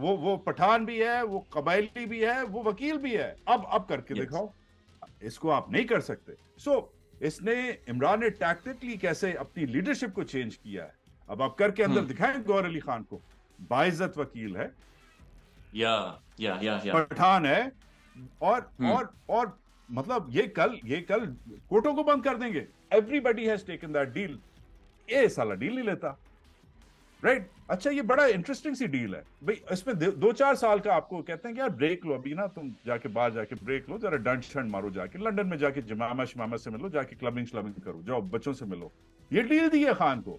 وہ پٹھان بھی ہے, وہ قبائلی بھی ہے, وہ وکیل بھی ہے. اب کر کے دکھاؤ. اس کو آپ نہیں کر سکتے. اس نے, عمران نے ٹیکٹیکلی کیسے اپنی لیڈرشپ کو چینج کیا ہے. اب آپ کر کے اندر دکھائیں گور علی خان کو, باعزت وکیل ہے, پٹھان ہے, اور مطلب یہ کل کوٹوں کو بند کر دیں گے. Everybody has taken that deal. یہ سالہ ڈیل نہیں لیتا, رائٹ. اچھا, یہ بڑا انٹرسٹنگ سی ڈیل ہے بھائی. اس میں 2-4 سال کا آپ کو کہتے ہیں کہ یار بریک لو ابھی نا, تم جا کے باہر جا کے بریک لو, ذرا ڈنڈ شنڈ مارو, جا کے لنڈن میں جا کے جمامہ شمامہ سے ملو, جا کے کلبنگ شلبنگ کرو, جاؤ بچوں سے ملو. یہ ڈیل دی ہے خان کو.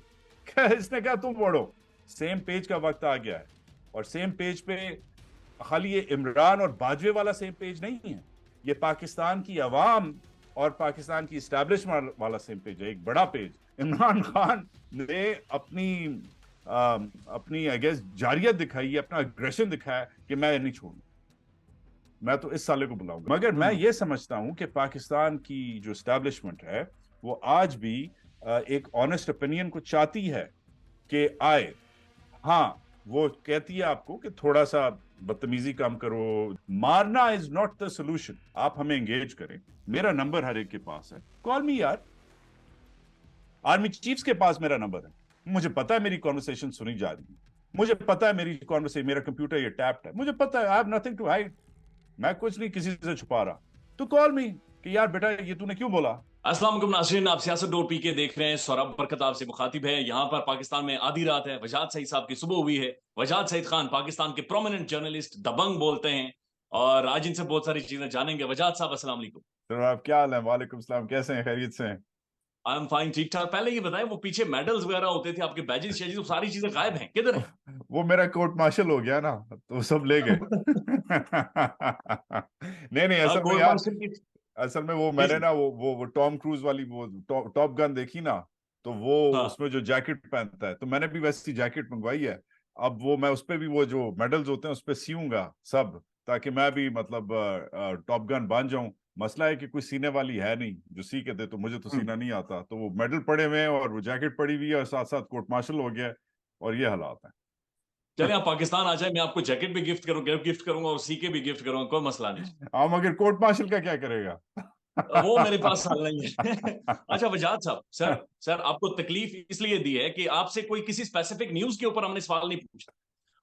اس نے کہا تم بڑھو. سیم پیج کا وقت آ گیا ہے. اور سیم پیج پہ خالی یہ عمران اور باجوے والا سیم پیج نہیں ہے, یہ پاکستان کی عوام اور پاکستان کی اسٹیبلشمنٹ والا سیم پیج ہے, ایک بڑا پیج. عمران خان نے اپنی آئی گیس جاریت دکھائی ہے, اپنا اگریشن دکھایا کہ میں نہیں چھوڑوں, میں تو اس سالے کو بلاؤں گا. مگر میں یہ سمجھتا ہوں کہ پاکستان کی جو اسٹیبلشمنٹ ہے وہ آج بھی ایک آنےسٹ اوپینین کو چاہتی ہے کہ آئے. ہاں, وہ کہتی ہے آپ کو کہ تھوڑا سا بدتمیزی کم کرو, مارنا از ناٹ دا سولوشن. آپ ہمیں انگیج کریں. میرا نمبر ہر ایک کے پاس ہے, کال می یار. آرمی چیفز کے پاس میرا نمبر ہے, مجھے پتا ہے میری کانورسیشن سنی جا رہی ہے, مجھے پتا ہے میری کانورسیشن, میرا کمپیوٹر یہ ٹیپڈ ہے, مجھے پتا ہے. I have nothing to hide. میں کچھ نہیں کسی سے چھپا رہا. تو کال می کہ یار بیٹا یہ تو نے کیوں بولا. السلام علیکم ناظرین, آپ سیاست ڈور پی کے دیکھ رہے ہیں. سوراب برکت آپ سے مخاطب ہے. یہاں پر پاکستان میں آدھی رات ہے. وجاہت سعید صاحب کی صبح ہوئی ہے. وجاہت سعید خان پاکستان کے پرومیننٹ جرنلسٹ, دبنگ بولتے ہیں, اور آج ان سے بہت ساری چیزیں جانیں گے. وجاہت صاحب السلام علیکم. سر آپ کیا حال ہے؟ وعلیکم السلام, کیسے ہیں؟ خیریت سے ہیں؟ آئی ایم فائن, ٹھیک ٹھاک. پہلے یہ بتائیں, وہ پیچھے میڈلز وغیرہ ہوتے تھے آپ کے, بیجز شیجز, وہ ساری چیزیں غائب ہیں, کدھر ہیں؟ وہ میرا کورٹ مارشل ہو گیا نا, تو سب لے گئے. نہیں, اصل میں یار, اصل میں وہ میں نے نا وہ ٹام کروز والی وہ ٹاپ گن دیکھی نا, تو وہ اس میں جو جیکٹ پہنتا ہے, تو میں نے بھی ویسی جیکٹ منگوائی ہے. اب وہ میں اس پہ بھی وہ جو میڈلز ہوتے ہیں اس پہ سیوں گا سب, تاکہ میں بھی مطلب ٹاپ گن بن جاؤں. مسئلہ ہے کہ کوئی سینے والی ہے نہیں جو سی کے دے, تو مجھے تو سینا نہیں آتا. تو وہ میڈل پڑے ہوئے ہیں اور وہ جیکٹ پڑی ہوئی ہے, اور ساتھ ساتھ کورٹ مارشل ہو گیا, اور یہ حالات ہیں. چلیں آپ پاکستان آ جائیں, میں آپ کو جیکٹ بھی گفٹ کروں گا اور سی کے بھی گفٹ کروں گا, کوئی مسئلہ نہیں. ہاں, مگر کورٹ مارشل کا کیا کرے گا؟ وہ میرے پاس سال نہیں ہے. اچھا وجاہت صاحب, سر آپ کو تکلیف اس لیے دی ہے کہ آپ سے کوئی کسی اسپیسیفک نیوز کے اوپر ہم نے سوال نہیں پوچھا.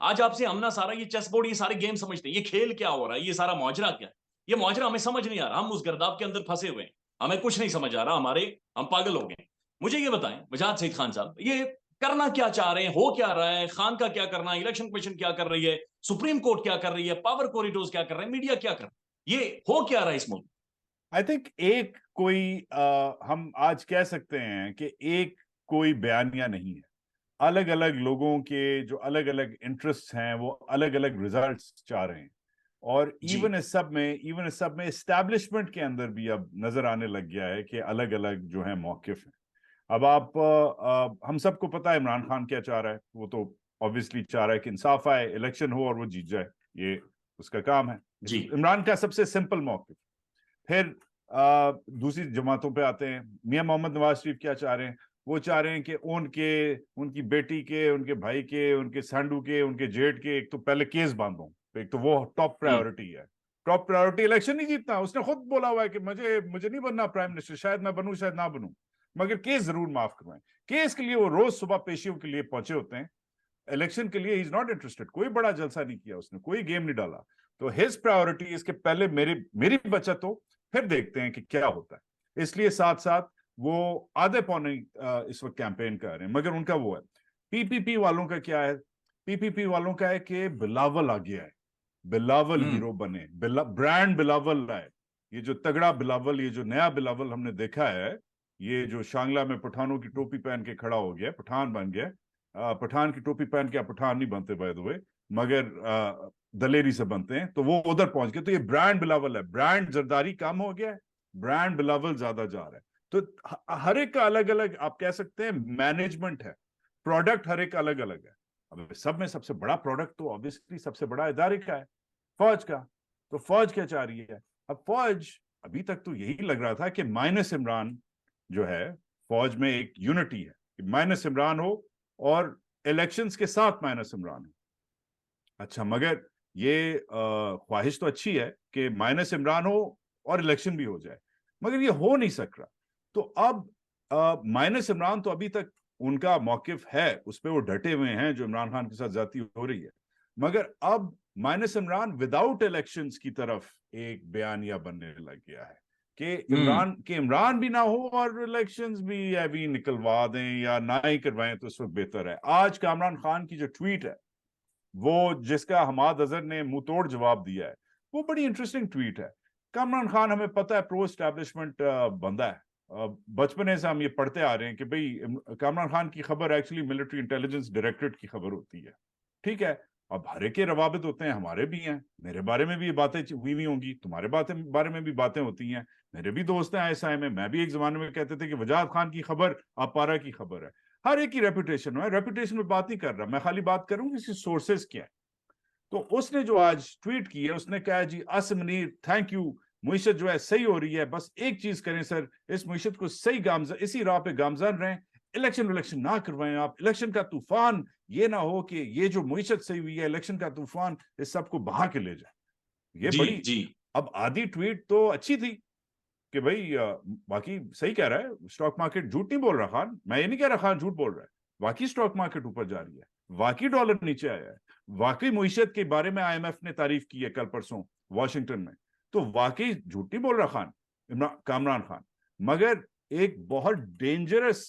آج آپ سے ہم نا سارا یہ چیس بورڈ, یہ سارے گیم سمجھتے ہیں, یہ کھیل کیا ہو رہا ہے, یہ سارا ماجرا کیا ہے, یہ ماجرا ہمیں سمجھ نہیں آ رہا. ہم اس گرداب کے اندر پھنسے ہوئے ہیں, ہمیں کچھ نہیں سمجھ آ رہا, ہم پاگل ہو گئے. مجھے یہ بتائیں وجاہت سعید خان صاحب, یہ کرنا کیا چاہ رہے ہیں, ہو کیا رہا ہے, خان کا کیا کرنا ہے, الیکشن کمیشن کیا کر رہی ہے, سپریم کورٹ کیا کر رہی ہے, پاور کوریڈورز کیا کر رہے ہیں, میڈیا کیا کر رہا ہے, یہ ہو کیا رہا ہے اس ملک؟ آئی تھنک ایک کوئی ہم آج کہہ سکتے ہیں کہ ایک کوئی بیانیہ نہیں ہے. الگ الگ لوگوں کے جو الگ الگ انٹرسٹ ہیں, وہ الگ الگ ریزلٹس چاہ رہے ہیں. اور ایون اس سب میں اسٹیبلشمنٹ کے اندر بھی اب نظر آنے لگ گیا ہے کہ الگ الگ جو ہیں موقف ہیں. اب ہم سب کو پتا ہے عمران خان کیا چاہ رہا ہے. وہ تو obviously چاہ رہا ہے کہ انصاف آئے, الیکشن ہو اور وہ جیت جائے, یہ اس کا کام ہے. عمران کا سب سے سمپل موقف. پھر دوسری جماعتوں پہ آتے ہیں. میاں محمد نواز شریف کیا چاہ رہے ہیں؟ وہ چاہ رہے ہیں کہ ان کی بیٹی کے, ان کے بھائی کے, ان کے سانڈو کے, ان کے جیٹ کے ایک تو پہلے کیس باندھو. ایک تو وہ ٹاپ پرائیورٹی ہے. ٹاپ پرائیورٹی الیکشن نہیں جیتنا. اس نے خود بولا ہوا ہے کہ مجھے نہیں بننا پرائم منسٹر, شاید میں بنوں شاید نہ بنوں, مگر کیس ضرور معاف کروائیں. کیس کے لیے وہ روز صبح پیشیوں کے لیے پہنچے ہوتے ہیں. الیکشن کے لیے ہی از ناٹ انٹرسٹڈ. کوئی بڑا جلسہ نہیں کیا اس نے, کوئی گیم نہیں ڈالا. تو ہز پرائیورٹی اس کے پہلے میری بچت ہو, پھر دیکھتے ہیں کہ کیا ہوتا ہے. اس لیے ساتھ ساتھ وہ آدھے پونے اس وقت کیمپین کر رہے ہیں. مگر ان کا وہ ہے. پی پی پی والوں کا کیا ہے؟ پی پی پی والوں کا ہے کہ بلاول آ گیا ہے, بلاول ہیرو بنے, برانڈ بلاول لائے. یہ جو تگڑا بلاول, یہ جو نیا بلاول ہم نے دیکھا ہے, یہ جو شانگلہ میں پٹھانوں کی ٹوپی پہن کے کھڑا ہو گیا, پٹھان بن گیا. پٹھان کی ٹوپی پہن کے پٹھان نہیں بنتے بائی دی وے, مگر دلیری سے بنتے ہیں. تو وہ ادھر پہنچ گئے. تو یہ برانڈ بلاول ہے. برانڈ زرداری کم ہو گیا ہے, برانڈ بلاول زیادہ جا رہا ہے. تو ہر ایک کا الگ الگ آپ کہہ سکتے ہیں مینجمنٹ ہے. پروڈکٹ ہر ایک الگ الگ ہے. اب سب میں سب سے بڑا پروڈکٹ تو obviously سب سے بڑا ادارے کا ہے, فوج کا. تو فوج کیا چاہ رہی ہے؟ اب فوج ابھی تک تو یہی لگ رہا تھا کہ مائنس عمران جو ہے, فوج میں ایک یونٹی ہے کہ مائنس عمران ہو اور الیکشنز کے ساتھ مائنس عمران ہو. اچھا مگر یہ خواہش تو اچھی ہے کہ مائنس عمران ہو اور الیکشن بھی ہو جائے، مگر یہ ہو نہیں سک رہا. تو اب مائنس عمران تو ابھی تک ان کا موقف ہے، اس پہ وہ ڈٹے ہوئے ہیں جو عمران خان کے ساتھ زیادتی ہو رہی ہے، مگر اب مائنس عمران وداؤٹ الیکشنز کی طرف ایک بیانیہ بننے لگ گیا ہے کہ عمران بھی نہ ہو اور الیکشنز بھی ابھی نکلوا دیں یا نہ ہی کروائیں تو اس وقت بہتر ہے. آج کامران خان کی جو ٹویٹ ہے وہ جس کا حماد اظہر نے منہ توڑ جواب دیا ہے، وہ بڑی انٹرسٹنگ ٹویٹ ہے. کامران خان ہمیں پتہ ہے پرو اسٹیبلشمنٹ بندہ ہے، بچپنے سے ہم یہ پڑھتے آ رہے ہیں کہ بھئی کامران خان کی خبر ایکچولی ملٹری انٹیلیجنس ڈائریکٹریٹ کی خبر ہوتی ہے. ٹھیک ہے، اب ہر ایک کے روابط ہوتے ہیں، ہمارے بھی ہیں، میرے بارے میں بھی یہ باتیں ہوئی ہوں گی، تمہارے بارے میں بھی باتیں ہوتی ہیں، میرے بھی دوست ہیں ایسا ہے میں بھی ایک زمانے میں کہتے تھے کہ وجاہت خان کی خبر آپ پارا کی خبر ہے. ہر ایک کی ریپوٹیشن ہے، ریپوٹیشن میں بات نہیں کر رہا میں، خالی بات کروں اس کی سورسز کیا ہے. تو اس نے جو آج ٹویٹ کی ہے اس نے کہا جی اسم منیر تھینک یو، معیشت جو ہے صحیح ہو رہی ہے، بس ایک چیز کریں سر، اس معیشت کو صحیح گامزن اسی راہ پہ گامزن رہیں، الیکشن نہ کروائیں آپ، الیکشن کا طوفان یہ نہ ہو کہ یہ جو معیشت صحیح ہوئی ہے الیکشن کا طوفان اس سب کو بہا کے لے جائے. یہ جی بڑی جی اب آدھی ٹویٹ تو اچھی تھی کہ بھئی باقی صحیح کہہ رہا ہے، سٹاک مارکیٹ جھوٹ نہیں بول رہا خان، میں یہ نہیں کہہ رہا خان جھوٹ بول رہا ہے، واقعی سٹاک مارکیٹ اوپر جا رہی ہے، واقعی ڈالر نیچے آیا ہے، واقعی معیشت کے بارے میں آئی ایم ایف نے تعریف کی ہے کل پرسوں واشنگٹن میں، تو واقعی جھوٹ نہیں بول رہا خان کامران خان. مگر ایک بہت ڈینجرس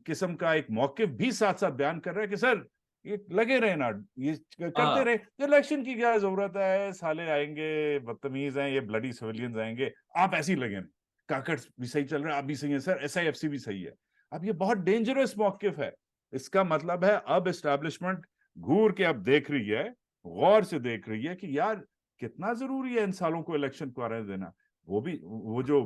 قسم کا ایک موقف بھی ساتھ ساتھ بیان کر رہا ہے کہ سر یہ لگے رہے نا، یہ کرتے رہے، الیکشن کی کیا ضرورت ہے، سالے آئیں گے بدتمیز ہیں یہ بلڈی سویلینز آئیں گے، آپ ایسی لگیں، کاکٹس بھی صحیح چل رہا ہے، آپ بھی صحیح ہے سر، ایس آئی ایف سی بھی صحیح ہے. اب یہ بہت ڈینجرس موقف ہے. اس کا مطلب ہے اب اسٹیبلشمنٹ گور کے اب دیکھ رہی ہے، غور سے دیکھ رہی ہے کہ یار کتنا ضروری ہے ان سالوں کو الیکشن کو آنے دینا. وہ جو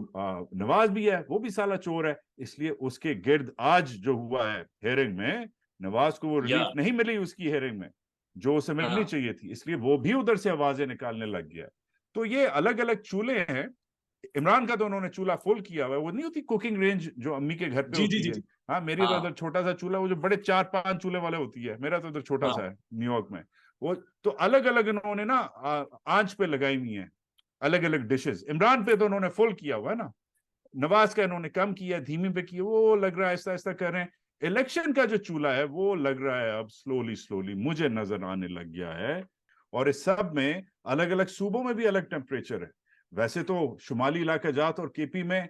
نواز بھی ہے وہ بھی سالہ چور ہے، اس لیے اس کے گرد آج جو ہوا ہے ہیئرنگ میں، نواز کو وہ ریلیف نہیں ملی اس کی ہیئرنگ میں جو اسے ملنی چاہیے تھی، اس لیے وہ بھی ادھر سے آوازیں نکالنے لگ گیا. تو یہ الگ الگ چولہے ہیں. عمران کا تو انہوں نے چولہا فل کیا ہوا ہے، وہ نہیں ہوتی کوکنگ رینج جو امی کے گھر پہ جی جی ہوتی جی ہے، جی ہاں میری تو ادھر چھوٹا سا چولہا، وہ جو بڑے 4-5 چولہے والے ہوتی ہے، میرا تو ادھر چھوٹا سا ہے نیو یارک میں. وہ تو الگ الگ انہوں نے نا آنچ پہ لگائی ہوئی ہیں الگ الگ ڈشز. عمران پہ تو انہوں نے فل کیا ہوا ہے نا، نواز کا انہوں نے کم کیا، دھیمی پہ کیا، وہ لگ رہا ہے آہستہ آہستہ کر رہے ہیں. الیکشن کا جو چولہا ہے وہ لگ رہا ہے اب سلولی مجھے نظر آنے لگ گیا ہے. اور اس سب میں الگ الگ صوبوں میں بھی الگ ٹیمپریچر ہے. ویسے تو شمالی علاقہ جات اور کے پی میں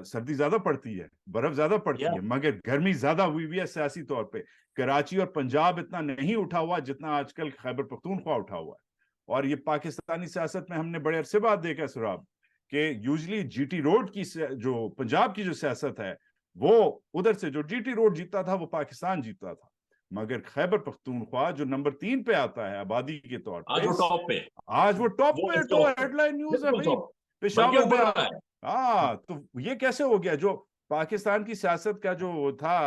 سردی زیادہ پڑتی ہے، برف زیادہ پڑتی ہے، مگر گرمی زیادہ ہوئی ہے سیاسی طور پہ. کراچی اور پنجاب اتنا نہیں اٹھا ہوا جتنا آج کل خیبر پختونخوا اٹھا ہوا ہے. اور یہ پاکستانی سیاست میں ہم نے بڑے عرصے بعد دیکھا سراب کہ یوزلی جی ٹی روڈ کی جو پنجاب کی جو سیاست ہے وہ ادھر سے جو جی ٹی روڈ جیتا تھا وہ پاکستان جیتا تھا، مگر خیبر پختونخوا جو نمبر 3 پہ آتا ہے آبادی کے طور پہ، آج وہ ٹاپ پہ، آج وہ ٹاپ وہ پہ اس تو ٹاپ پہ ہیڈ لائن نیوز ہے بالکل بھائی. ٹاپ، بلکہ پشاور اوپر میں رہا ہے. تو یہ کیسے ہو گیا؟ جو پاکستان کی سیاست کا جو تھا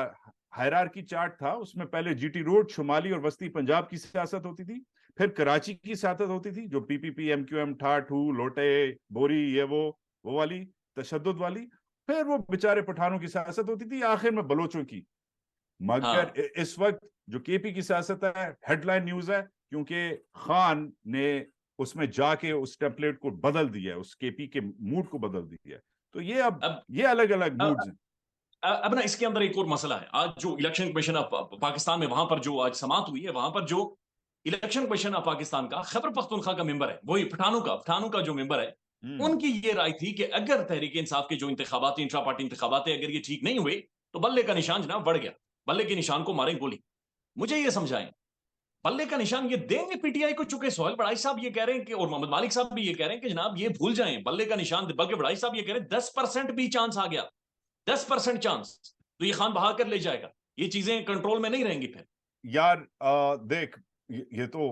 ہائرارکی چارٹ تھا اس میں پہلے جی ٹی روڈ شمالی اور وسطی پنجاب کی سیاست ہوتی تھی، پھر کراچی کی سیاست ہوتی تھی جو پی پی پی ایم کیو ایم ٹھاٹھ لوٹے بوری یہ وہ والی تشدد والی، پھر وہ بیچارے پٹھانوں کی سیاست ہوتی تھی، آخر میں بلوچوں کی. مگر اس وقت جو کے پی کی سیاست ہے ہیڈ لائن نیوز ہے کیونکہ خان نے اس میں جا کے اس ٹیمپلیٹ کو بدل دیا ہے، اس کے پی کے موڈ کو بدل دیا ہے. تو یہ اب یہ الگ الگ موڈز ہیں. اب نا اس کے اندر ایک اور مسئلہ ہے. آج جو الیکشن کمیشن آف پاکستان میں وہاں پر جو آج سماعت ہوئی ہے، وہاں پر جو الیکشن کمیشن آف پاکستان کا خیبر پختونخوا کا ممبر ہے، وہی پٹھانوں کا جو ممبر ہے، ان کی یہ رائے تھی کہ اگر تحریک انصاف کے جو انتخابات انٹرا پارٹی انتخابات اگر یہ ٹھیک نہیں ہوئے تو بلے کا نشان جناب بڑھ گیا، بلے کے نشان کو ماریں گولی. مجھے یہ سمجھائیں بلے کا نشان یہ دیں گے پی ٹی آئی کو؟ چونکہ سہیل بڑائی صاحب یہ کہہ رہے ہیں کہ اور محمد مالک صاحب بھی یہ کہہ رہے ہیں کہ جناب یہ بھول جائیں بلے کا نشان، بلکہ بڑائی صاحب یہ کہہ رہے ہیں 10% بھی چانس آ گیا، 10% چانس تو یہ خان بہا کر لے جائے گا، یہ چیزیں کنٹرول میں نہیں رہیں گی. پھر یار دیکھ یہ تو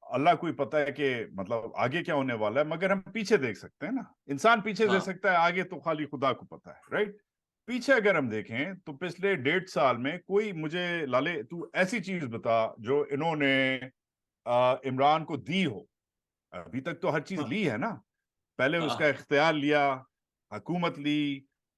اللہ کو ہی پتہ ہے کہ مطلب آگے کیا ہونے والا ہے، مگر ہم پیچھے دیکھ سکتے ہیں نا، انسان پیچھے دیکھ سکتا ہے، آگے تو خالی خدا کو پتہ ہے، رائٹ. پیچھے اگر ہم دیکھیں تو پچھلے 1.5 سال میں کوئی مجھے لالے تو ایسی چیز بتا جو انہوں نے عمران کو دی ہو. ابھی تک تو ہر چیز لی ہے نا، پہلے اس کا اختیار لیا، حکومت لی،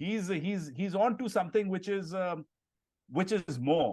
he's on to something which is more.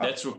that's true.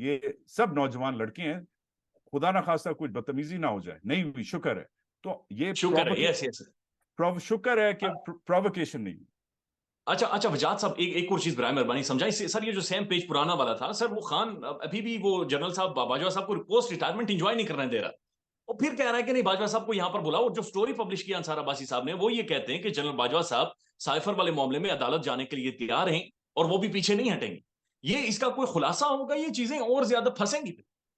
یہ سب نوجوان لڑکے ہیں, خدا نہ خواستہ کچھ بدتمیزی نہ ہو جائے, نہیں ہوئی شکر ہے, تو یہ شکر ہے, یس یس. شکر ہے کہ پرووکیشن نہیں. اچھا وجاد صاحب, ایک اور چیز برائے مہربانی سمجھائیں سر. یہ جو سیم پیج پرانا والا تھا سر, وہ خان ابھی بھی وہ جنرل صاحب باجوہ صاحب کو پوسٹ ریٹائرمنٹ انجوائے نہیں کرنے دے رہا, اور پھر کہہ رہا ہے کہ نہیں باجوہ صاحب کو یہاں پر بلاؤ. جو سٹوری پبلش کیا انصار عباسی صاحب نے, وہ یہ کہتے ہیں کہ جنرل باجوہ صاحب سائفر والے معاملے میں عدالت جانے کے لیے تیار ہیں اور وہ بھی پیچھے نہیں ہٹیں گے. یہ اس کا کوئی خلاصہ ہوگا, یہ چیزیں اور زیادہ پھنسیں گی؟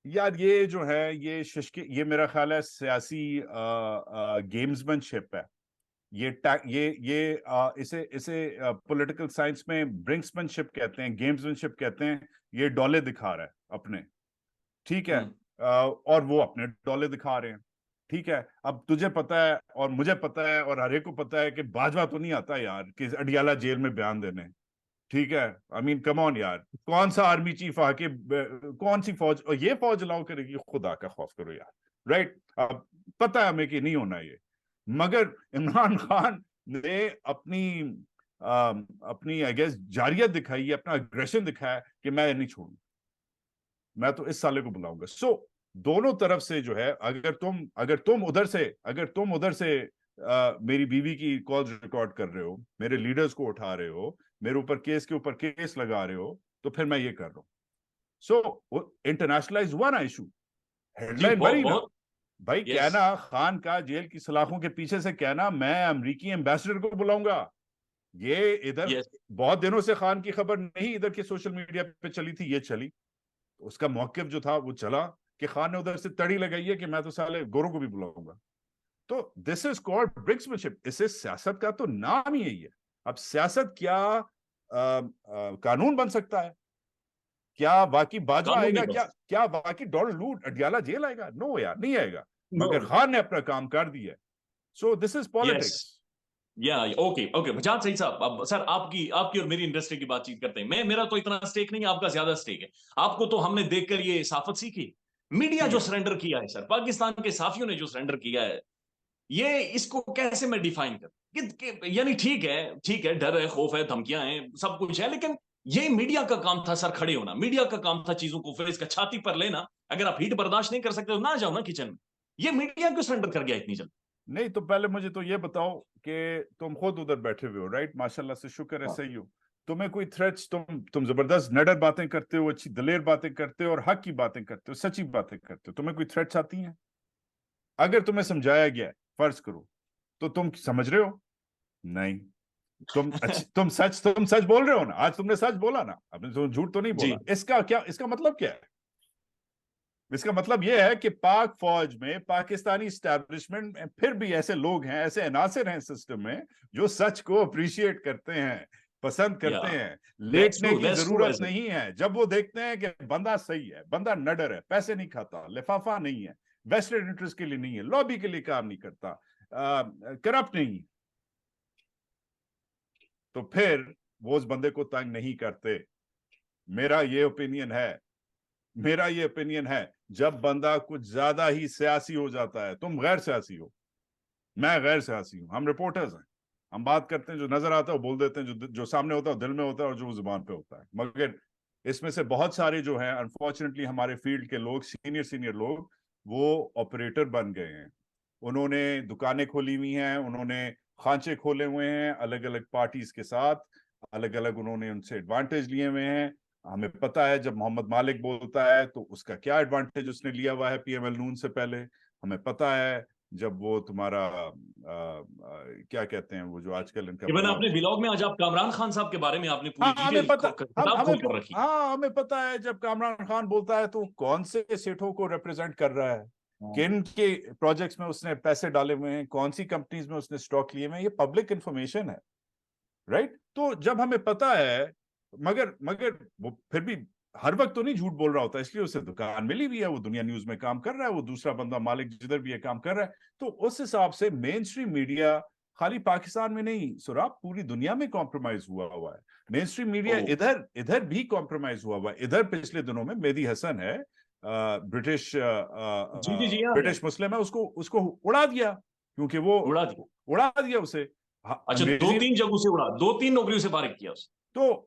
یار یہ جو ہے یہ یہ میرا خیال ہے سیاسی گیمز مین شپ ہے. اسے پولیٹیکل سائنس میں برنکس مین شپ کہتے ہیں, گیمز مین شپ کہتے ہیں. یہ ڈولے دکھا رہا ہے اپنے, ٹھیک ہے, اور وہ اپنے ڈولے دکھا رہے ہیں, ٹھیک ہے. اب تجھے پتا ہے اور مجھے پتا ہے اور ہر ایک کو پتا ہے کہ باجوہ تو نہیں آتا یار کہ اڈیالہ جیل میں بیان دینے, ٹھیک ہے. آئی مین کم آن یار, کون سا آرمی چیف آ کے کون سی فوج, اور یہ فوج لاؤ کرے گی, خدا کا خوف کرو یار, رائٹ. اب پتا ہے ہمیں کہ نہیں ہونا یہ, مگر عمران خان نے اپنی آئی گیس جاریت دکھائی ہے, اپنا اگریشن دکھایا کہ میں نہیں چھوڑوں, میں تو اس سالے کو بلاؤں گا. سو دونوں طرف سے جو ہے, اگر تم ادھر سے میری بیوی کی کالز ریکارڈ کر رہے ہو, میرے لیڈرز کو اٹھا رہے ہو, میرے اوپر کیس کے اوپر کیس لگا رہے ہو, تو پھر میں یہ کر رہا ہوں. سو انٹرنیشنلائز ہوا نا ایشو, ہیڈ لائن بری نا بھائی. کہنا خان کا جیل کی سلاخوں کے پیچھے سے کہنا میں امریکی ایمبیسڈر کو بلاؤں گا, یہ ادھر بہت دنوں سے خان کی خبر نہیں ادھر کے سوشل میڈیا پہ چلی تھی, یہ چلی. اس کا موقف جو تھا وہ چلا کہ خان نے ادھر سے تڑی لگائی ہے کہ میں تو سالے گوروں کو بھی بلاؤں گا. تو دس از کالڈ برنکسمینشپ. اسے سیاست کا تو نام ہی یہی ہے. اب سیاست کیا قانون بن سکتا ہے؟ کیا واقعی باجوہ آئے گا؟ کیا واقعی ڈونلڈ لوٹ اڈیالہ جیل آئے گا؟ نو یار, نہیں آئے گا, مگر خان نے اپنا کام کر دیا. سو دس از پالیٹکس. اوکے بجاد صحیح صاحب, اب سر آپ کی اور میری انڈسٹری کی بات چیت کرتے ہیں. میرا تو اتنا سٹیک نہیں ہے, آپ کا زیادہ سٹیک ہے. آپ کو تو ہم نے دیکھ کر یہ صحافت سیکھی. میڈیا جو سرنڈر کیا ہے سر, پاکستان کے صحافیوں نے جو سرنڈر کیا ہے, یہ اس کو کیسے میں ڈیفائن کروں؟ یعنی ٹھیک ہے, ڈر ہے, خوف ہے, دھمکیاں ہیں, سب کچھ ہے, لیکن یہ میڈیا کا کام تھا سر کھڑے ہونا. میڈیا کا کام تھا چیزوں کو فیس کا چھاتی پر لینا. اگر آپ ہیٹ برداشت نہیں کر سکتے تو نہ جاؤ نا کچن میں. یہ میڈیا کیوں سرنڈر کر گیا اتنی جلدی؟ نہیں تو پہلے مجھے تو یہ بتاؤ کہ تم خود ادھر بیٹھے ہوئے ہو, رائٹ, ماشاءاللہ سے شکر ہے, صحیح ہو. تمہیں کوئی تھریٹس, تم زبردست نڈر باتیں کرتے ہو, اچھی دلیر باتیں کرتے ہو, اور حق کی باتیں کرتے ہو, سچی باتیں کرتے ہو, تمہیں کوئی تھریٹس آتی ہیں؟ اگر تمہیں سمجھایا گیا ہے, فرض کرو, تو تم سمجھ رہے ہو؟ نہیں. تم سچ بول رہے ہو نا, آج تم نے سچ بولا نا, اب نے جھوٹ تو نہیں بولا. اس کا مطلب کیا ہے؟ اس کا مطلب یہ ہے کہ پاک فوج میں, پاکستانی اسٹیبلشمنٹ میں پھر بھی ایسے لوگ ہیں, ایسے عناصر ہیں سسٹم میں جو سچ کو اپریشیٹ کرتے ہیں, پسند کرتے ہیں. لیٹنے کی ضرورت نہیں ہے جب وہ دیکھتے ہیں کہ بندہ صحیح ہے, بندہ نڈر ہے, پیسے نہیں کھاتا, لفافہ نہیں ہے, ویسٹرن انٹرسٹ کے لیے نہیں ہے, لابی کے لیے کام نہیں کرتا, کرپٹ نہیں, تو پھر وہ اس بندے کو تنگ نہیں کرتے. میرا یہ اوپینین ہے جب بندہ کچھ زیادہ ہی سیاسی ہو جاتا ہے. تم غیر سیاسی ہو, میں غیر سیاسی ہوں, ہم رپورٹرز ہیں, ہم بات کرتے ہیں, جو نظر آتا ہے وہ بول دیتے ہیں, جو سامنے ہوتا ہے وہ دل میں ہوتا ہے اور جو زبان پہ ہوتا ہے. مگر اس میں سے بہت سارے جو ہیں انفارچونیٹلی ہمارے فیلڈ کے لوگ, سینئر لوگ, وہ آپریٹر بن گئے ہیں. انہوں نے دکانیں کھولی ہوئی ہیں, انہوں نے خانچے کھولے ہوئے ہیں الگ الگ پارٹیز کے ساتھ, الگ الگ انہوں نے ان سے ایڈوانٹیج لیے ہوئے ہیں. ہمیں پتا ہے جب محمد مالک بولتا ہے تو اس کا کیا ایڈوانٹیج اس نے لیا ہوا ہے پی ایم ایل نون سے پہلے. ہمیں پتا ہے جب وہ تمہارا کیا کہتے ہیں وہ جو آج کل ان کا اپنے ولاگ میں آج آپ کامران خان صاحب کے بارے میں آپ نے پوری ڈیٹیل کتاب کھول کر رکھی. ہاں ہمیں پتا ہے جب کامران خان بولتا ہے تو کون سے سیٹوں کو ریپرزینٹ کر رہا ہے, کن کے پروجیکٹس میں اس نے پیسے ڈالے ہوئے ہیں, کون سی کمپنیز میں اس نے سٹاک لیے ہوئے ہیں. یہ پبلک انفارمیشن ہے, رائٹ. تو جب ہمیں پتا ہے, مگر وہ پھر بھی ہر وقت تو نہیں جھوٹ بول رہا ہوتا, اس لیے اسے دکان ملی ہوئی ہے, وہ دنیا نیوز میں کام کر رہا ہے, وہ دوسرا بندہ مالک جدھر بھی ہے کام کر رہا ہے. تو اس حساب سے مین اسٹریم میڈیا خالی پاکستان میں نہیں سراب, پوری دنیا میں کمپرومائز ہوا ہے. مین اسٹریم میڈیا ادھر بھی کمپرومائز ہوا ہے. ادھر پچھلے دنوں میں مہدی حسن ہے, برٹش مسلم ہے, اس کو اڑا دیا, کیونکہ وہ اڑا دیا اسے. اچھا, 2-3 جگہوں سے اڑا, 2-3 نوکریوں سے فارغ کیا اسے. تو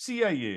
CIA,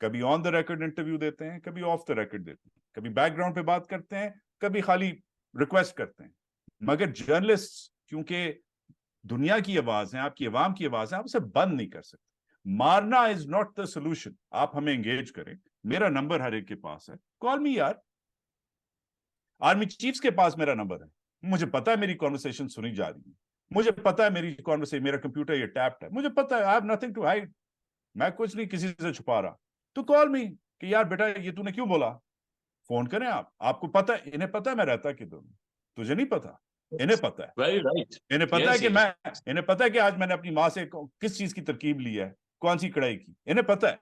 کبھی آن دا ریکارڈ انٹرویو دیتے ہیں, کبھی آف دا ریکارڈ دیتے ہیں, کبھی بیک گراؤنڈ پہ بات کرتے ہیں, کبھی خالی ریکویسٹ کرتے ہیں. مگر جرنلسٹ کیونکہ دنیا کی آواز ہیں, آپ کی عوام کی آواز ہے, آپ اسے بند نہیں کر سکتے. مارنا از ناٹ دا سولوشن. آپ ہمیں انگیج کریں, میرا نمبر ہر ایک کے پاس ہے, کال می یار. آرمی چیفز کے پاس میرا نمبر ہے, مجھے پتا ہے میری کانورسیشن سنی جا رہی ہے, مجھے پتا ہے میری کانورسیشن, میرا کمپیوٹر یہ ٹیپڈ ہے, مجھے پتا ہے, I have nothing to hide, میں کچھ نہیں کسی سے چھپا رہا. تو کال می کہ یار بیٹا یہ تو نے کیوں بولا. فون کریں آپ کو پتا ہے, انہیں پتا ہے میں رہتا کدھر, تجھے نہیں پتا, انہیں پتا ہے. انہیں پتا ہے کہ میں, انہیں پتا ہے کہ آج میں نے اپنی ماں سے کس چیز کی ترکیب لی ہے, کون سی کڑھائی کی, انہیں پتا ہے.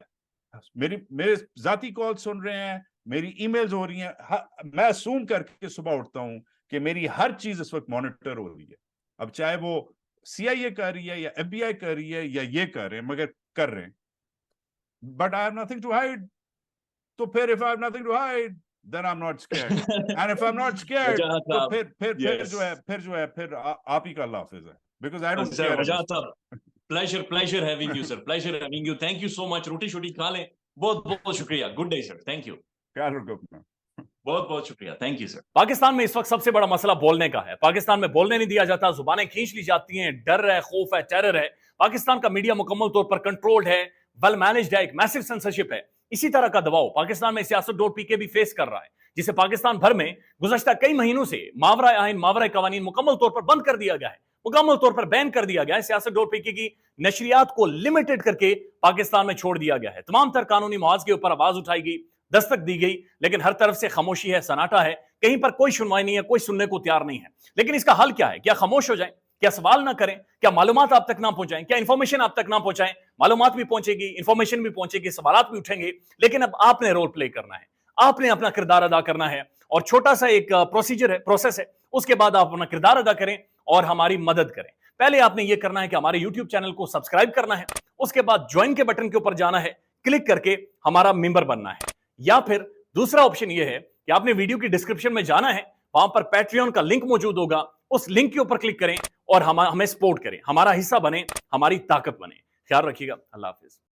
میرے ذاتی کال سن رہے ہیں, میری ای میلز ہو رہی ہیں, میں اسوم کر کے صبح اٹھتا ہوں کہ میری ہر چیز اس وقت مانیٹر ہو رہی ہے. اب چاہے وہ سی آئی اے کر رہی ہے یا ایف بی آئی کر رہی ہے یا یہ کر رہے ہیں, مگر کر رہے ہیں. But I have nothing to hide. تو پھر if I have nothing to hide then I'm not scared. And if I'm not scared تو پھر آپ ہی کا اللہ حافظ ہے. Because I don't care. وجاہت صاحب pleasure having you sir, pleasure having you. Thank you so much. روٹی شوٹی کھا لیں. بہت شکریہ. Good day sir. Thank you. خیال رکھو اپنا. بہت شکریہ. Thank you sir. پاکستان میں اس وقت سب سے بڑا مسئلہ بولنے کا ہے. پاکستان میں بولنے نہیں دیا جاتا, زبانیں کھینچ لی جاتی ہیں, ڈر ہے, خوف ہے, ٹیرر ہے. پاکستان کا میڈیا مکمل طور پر کنٹرولڈ ہے, ویل مینجڈ ہے, ایک میسو سینسرشپ ہے. اسی طرح کا دباؤ پاکستان میں سیاست.pk بھی فیس کر رہا ہے, جسے پاکستان بھر میں گزشتہ کئی مہینوں سے ماورائے آئین, ماورائے قوانین مکمل طور پر بند کر دیا گیا ہے, مکمل طور پر بین کر دیا گیا ہے. سیاست.pk کی نشریات کو لمیٹڈ کر کے پاکستان میں چھوڑ دیا گیا ہے. تمام تر قانونی مواد کے اوپر آواز اٹھائی گئی, دستک دی گئی, لیکن ہر طرف سے خاموشی ہے, سناٹا ہے, کہیں پر کوئی سنوائی نہیں ہے, کوئی سننے کو تیار نہیں ہے. لیکن اس کا حل کیا ہے؟ کیا خاموش ہو جائیں؟ کیا سوال نہ کریں؟ کیا معلومات آپ تک نہ پہنچائیں؟ کیا انفارمیشن آپ تک نہ پہنچائیں؟ معلومات بھی پہنچے گی, انفارمیشن بھی پہنچے گی, سوالات بھی اٹھیں گے, لیکن اب آپ نے رول پلے کرنا ہے, آپ نے اپنا کردار ادا کرنا ہے. اور چھوٹا سا ایک پروسیجر ہے, پروسیس ہے, اس کے بعد آپ اپنا کردار ادا کریں اور ہماری مدد کریں. پہلے آپ نے یہ کرنا ہے کہ ہمارے یوٹیوب چینل کو سبسکرائب کرنا ہے, اس کے بعد جوائن کے بٹن کے اوپر جانا ہے, کلک کر کے ہمارا ممبر بننا ہے. یا پھر دوسرا آپشن یہ ہے کہ آپ نے ویڈیو کی ڈسکرپشن میں جانا ہے, وہاں پر پیٹریون کا لنک موجود ہوگا, اس لنک کے اوپر کلک کریں اور ہمیں سپورٹ کریں, ہمارا حصہ بنیں, ہماری طاقت بنیں. خیال رکھیے گا. اللہ حافظ.